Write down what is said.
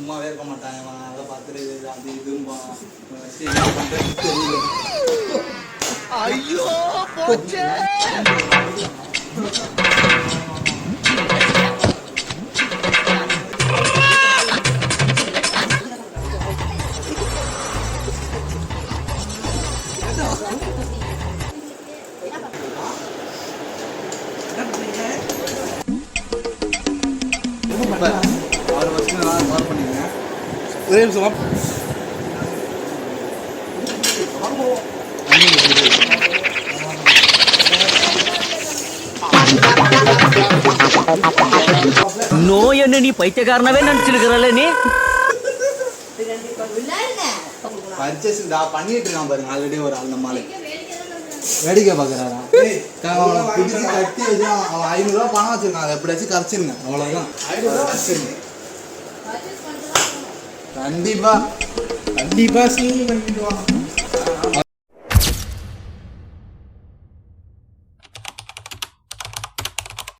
சும்மாவே இருக்க மாட்டான். அதை பார்த்துட்டு அது இதும்பா என்ன பண்றது தெரியல. ஐயோ போச்சே. அவர் ஃபஸ்ட்டு நான் கால் பண்ணியிருந்தேன். ஒரே நிமிஷம். நோய் நீ பைத்தியக்காரனவே நினைச்சிருக்கிறல்ல நீ. பர்ச்சேஸ் பண்ணிட்டு இருக்கான் பாருங்க. ஆல்ரெடி ஒரு ஆள் நம்மளால வேடிக்கை பார்க்குறாரா? பிடிச்சி கட்டி வச்சு அவன் 500 ரூபா பணம் வச்சிருக்கான். அதை எப்படியாச்சும் கரைச்சிருங்க. அவ்வளோதான். கண்டிப்பா கண்டிப்பா சீனி பண்ணிட்டு வாங்க.